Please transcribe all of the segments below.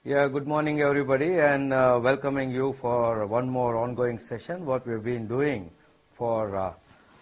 Yeah, good morning everybody, and welcoming you for one more ongoing session. What we've been doing for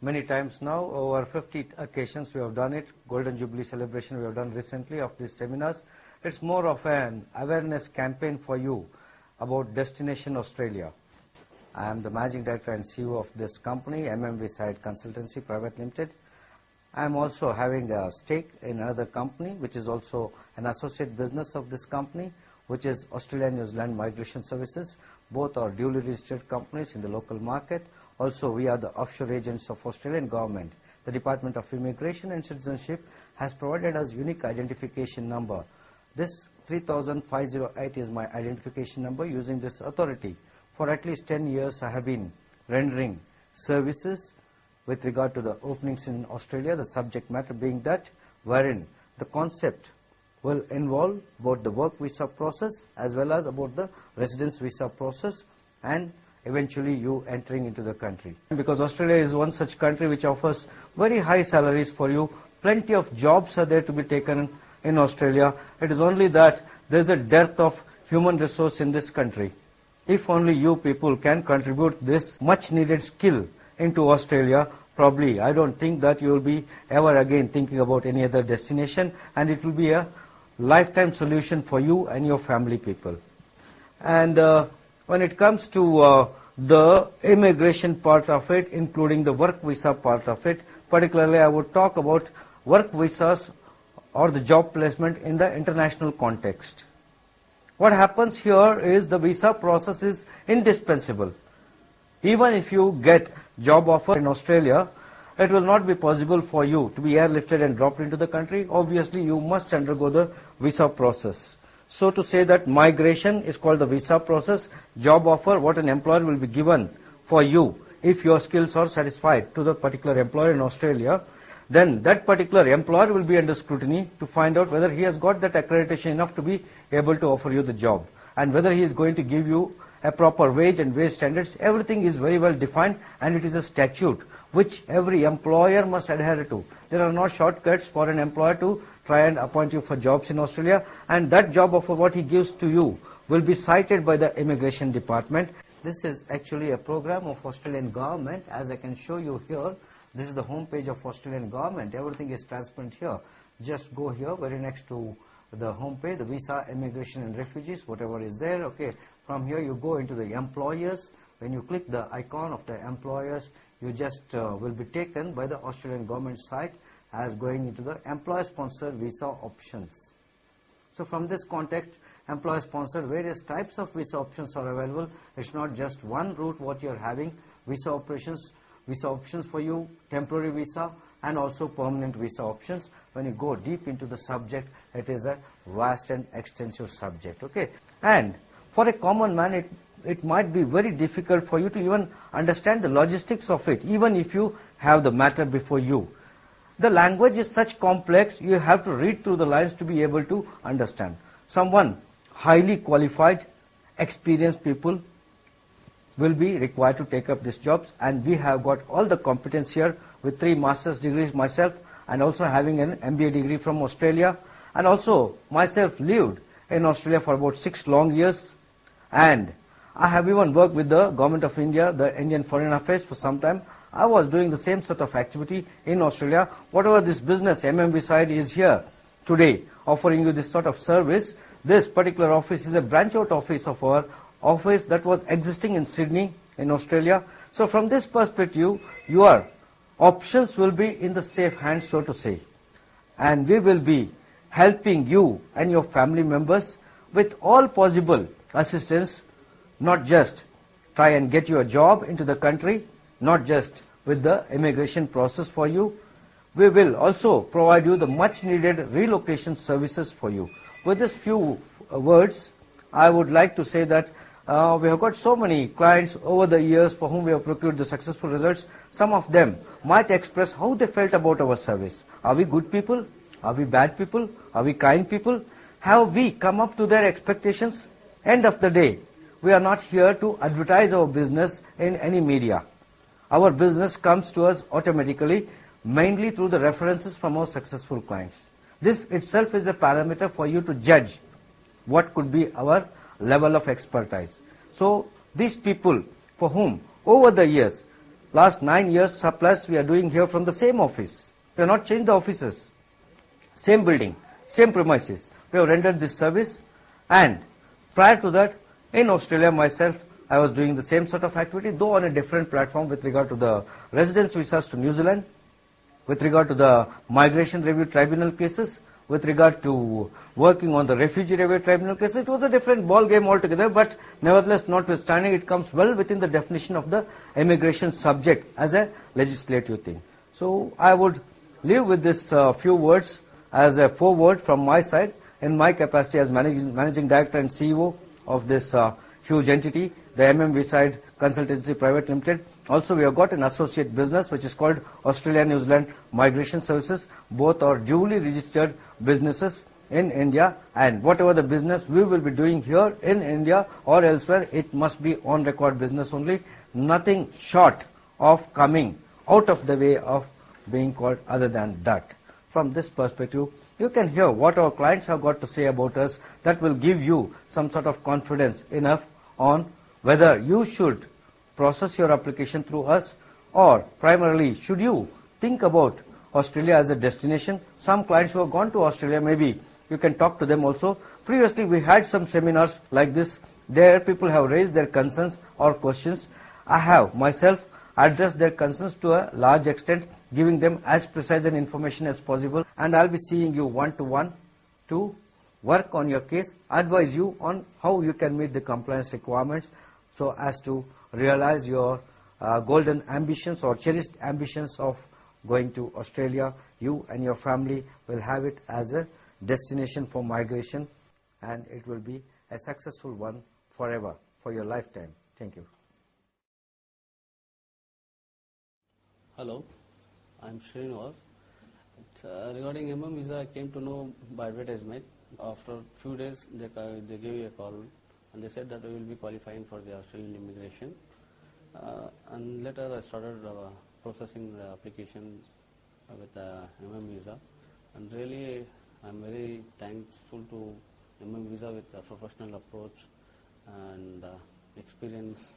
many times now, over 50 occasions we have done it. Golden Jubilee celebration we have done recently of these seminars. It's more of an awareness campaign for you about Destination Australia. I am the Managing Director and CEO of this company, MMV Side Consultancy Private Limited. I am also having a stake in another company, which is also an associate business of this company, which is Australia New Zealand Migration Services. Both are duly registered companies in the local market. Also, we are the offshore agents of Australian government. The Department of Immigration and Citizenship has provided us unique identification number. This 30508 is my identification number. Using this authority, for at least 10 years I have been rendering services with regard to the openings in Australia, the subject matter being that wherein the concept will involve both the work visa process as well as about the residence visa process and eventually you entering into the country. Because Australia is one such country which offers very high salaries for you, plenty of jobs are there to be taken in Australia. It is only that there is a dearth of human resource in this country. If only you people can contribute this much needed skill into Australia, probably I don't think that you will be ever again thinking about any other destination, and it will be a lifetime solution for you and your family people. And when it comes to the immigration part of it, including the work visa part of it, particularly I would talk about work visas or the job placement in the international context. What happens here is the visa process is indispensable. Even if you get job offer in Australia, it will not be possible for you to be airlifted and dropped into the country. Obviously, you must undergo the visa process. So to say that migration is called the visa process, job offer, what an employer will be given for you if your skills are satisfied to the particular employer in Australia, then that particular employer will be under scrutiny to find out whether he has got that accreditation enough to be able to offer you the job, and whether he is going to give you a proper wage and wage standards. Everything is very well defined, and it is a statute which every employer must adhere to. There are no shortcuts for an employer to try and appoint you for jobs in Australia, and that job offer what he gives to you will be cited by the immigration department. This is actually a program of Australian government, as I can show you here. This is the home page of Australian government. Everything is transparent here. Just go here, very next to the home page, the visa, immigration and refugees, whatever is there. Okay, from here you go into the employers. When you click the icon of the employers, you just will be taken by the Australian government site as going into the employer sponsored visa options. So from this context, employer sponsored, various types of visa options are available. It's not just one route what you're having. Visa options for you, temporary visa and also permanent visa options. When you go deep into the subject, it is a vast and extensive subject. Okay, and for a common man, it might be very difficult for you to even understand the logistics of it, even if you have the matter before you. The language is such complex, you have to read through the lines to be able to understand. Someone highly qualified, experienced people will be required to take up these jobs, and we have got all the competence here with 3 master's degrees myself, and also having an MBA degree from Australia, and also myself lived in Australia for about 6 long years, and I have even worked with the Government of India, the Indian Foreign Affairs for some time. I was doing the same sort of activity in Australia. Whatever this business MMV Side is here today offering you this sort of service, this particular office is a branch out office of our office that was existing in Sydney in Australia. So from this perspective, your options will be in the safe hands, so to say, and we will be helping you and your family members with all possible assistance, not just try and get you a job into the country, not just with the immigration process for you. We will also provide you the much needed relocation services for you. With these few words, I would like to say that we have got so many clients over the years for whom we have procured the successful results. Some of them might express how they felt about our service. Are we good people? Are we bad people? Are we kind people? Have we come up to their expectations? End of the day, we are not here to advertise our business in any media. Our business comes to us automatically, mainly through the references from our successful clients. This itself is a parameter for you to judge what could be our level of expertise. So these people for whom over the years, last 9 years plus we are doing here from the same office. We have not changed the offices. Same building, same premises. We have rendered this service, and prior to that, in Australia myself, I was doing the same sort of activity, though on a different platform with regard to the residence visas to New Zealand, with regard to the migration review tribunal cases, with regard to working on the refugee review tribunal cases. It was a different ball game altogether, but nevertheless, notwithstanding, it comes well within the definition of the immigration subject as a legislative thing. So I would leave with this few words as a foreword from my side in my capacity as managing director and CEO of this huge entity, the MMV Side Consultancy Private Limited. Also, we have got an associate business which is called Australia New Zealand Migration Services. Both are duly registered businesses in India, and whatever the business we will be doing here in India or elsewhere, it must be on record business only, nothing short of coming out of the way of being called other than that. From this perspective, you can hear what our clients have got to say about us. That will give you some sort of confidence enough on whether you should process your application through us, or primarily should you think about Australia as a destination. Some clients who have gone to Australia, maybe you can talk to them also. Previously we had some seminars like this. There people have raised their concerns or questions. I have myself addressed their concerns to a large extent, giving them as precise an information as possible, and I'll be seeing you one-to-one to work on your case, advise you on how you can meet the compliance requirements so as to realize your golden ambitions or cherished ambitions of going to Australia. You and your family will have it as a destination for migration, and it will be a successful one forever, for your lifetime. Thank you. Hello, I'm Srinivas. Regarding MM visa, I came to know by advertisement. After a few days, they gave me a call and they said that we will be qualifying for the Australian immigration. And later I started processing the application with the MM visa. And really, I'm very thankful to MM visa with a professional approach and experience.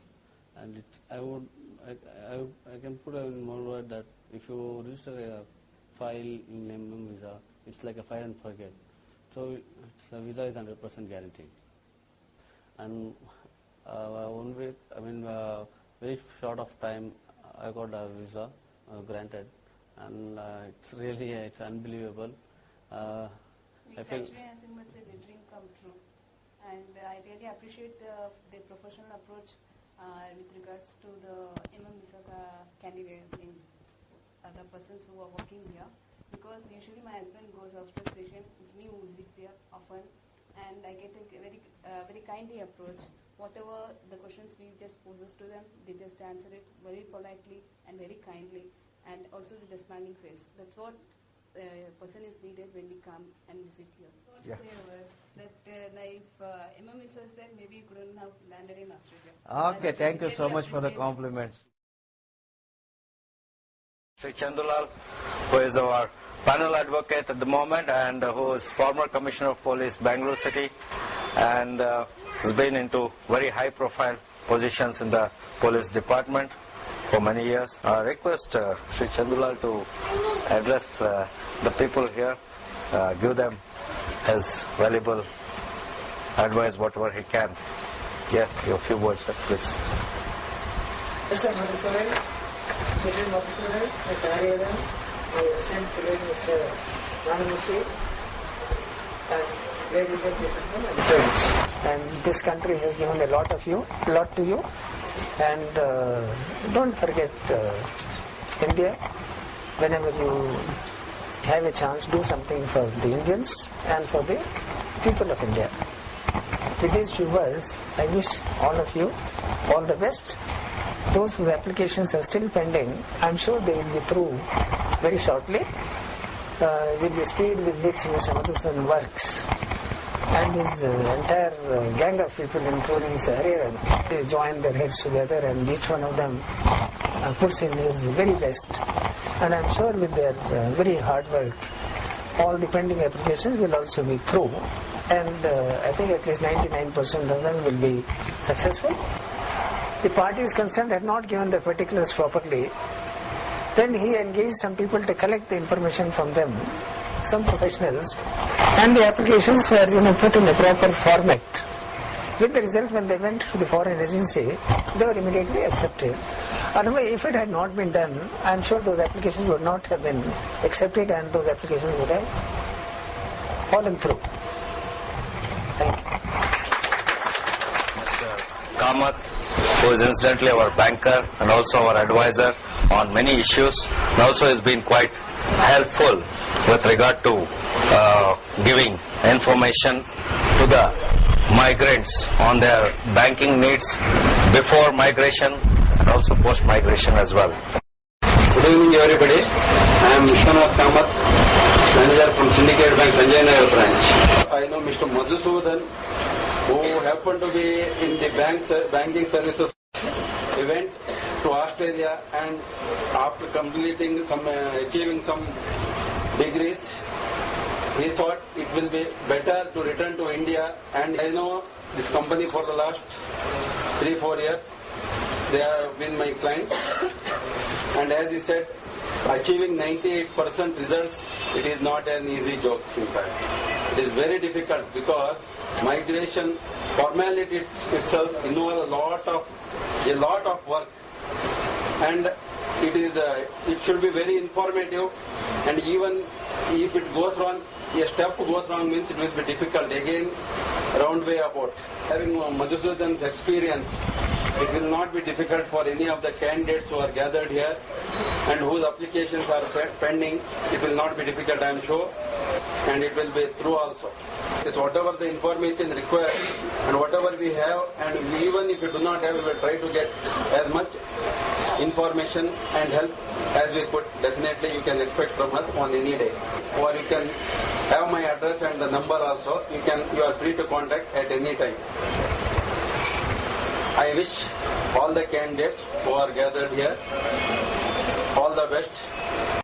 And I can put in more word that if you register a file in MM visa, it's like a fire and forget. So the visa is 100% guaranteed. And 1 week, very short of time, I got a visa granted, and it's unbelievable. It's actually nothing but say the dream come true, and I really appreciate the professional approach with regards to the MM visa candidate, the persons who are working here. Because usually my husband goes after session, it's me who visits here often, and I get a very kindly approach. Whatever the questions we just poses to them, they just answer it very politely and very kindly, and also with a smiling face. That's what a person is needed when we come and visit here. Yeah. If MM visa is there, maybe you couldn't have landed in Australia. Okay, thank you so much for the compliments. Sri Chandulal, who is our panel advocate at the moment and who is former Commissioner of Police, Bangalore City, and has been into very high profile positions in the police department for many years. I request Sri Chandulal to address the people here, give them his valuable advice, whatever he can. Yeah, a few words, sir, please. Mr. Madhusudan, Mrs. Madhusudan, Mr. Hariharan, my esteemed colleague Mr. Nanamurthy, and ladies and gentlemen and friends. And this country has given a lot to you. And don't forget India. Whenever you have a chance, do something for the Indians and for the people of India. With these few words, I wish all of you all the best. Those whose applications are still pending, I'm sure they will be through very shortly. With the speed with which Mr. Madhusudan works and his entire gang of people, including Mr. Hariharan, they join their heads together and each one of them puts in his very best. And I'm sure with their very hard work, all the pending applications will also be through. and I think at least 99% of them will be successful. The parties concerned had not given the particulars properly. Then he engaged some people to collect the information from them, some professionals, and the applications were put in a proper format. With the result, when they went to the foreign agency, they were immediately accepted. Otherwise, if it had not been done, I am sure those applications would not have been accepted and those applications would have fallen through. Thank you. Mr. Kamath, who is incidentally our banker and also our advisor on many issues, and also has been quite helpful with regard to giving information to the migrants on their banking needs before migration and also post-migration as well. Good evening, everybody. I am Vishwanath Kamath, manager from Syndicate Bank, Sanjay Nagar branch. I know Mr. Madhusudan, who happened to be in the banking services. He went to Australia and after completing achieving some degrees, he thought it will be better to return to India, and I know this company for the last 3-4 years. They have been my clients, and as he said, achieving 98% results, it is not an easy job. In fact, it is very difficult because migration formality itself involves a lot of work, and it should be very informative, and even if it goes wrong, a step goes wrong means it will be difficult again, round way about. Having Madhusudan's experience, it will not be difficult for any of the candidates who are gathered here and whose applications are pending. It will not be difficult, I am sure, and it will be through also. It's whatever the information required and whatever we have, and even if we do not have, we will try to get as much information and help as we could. Definitely you can expect from us on any day. Or you can have my address and the number also. You are free to contact at any time. I wish all the candidates who are gathered here all the best.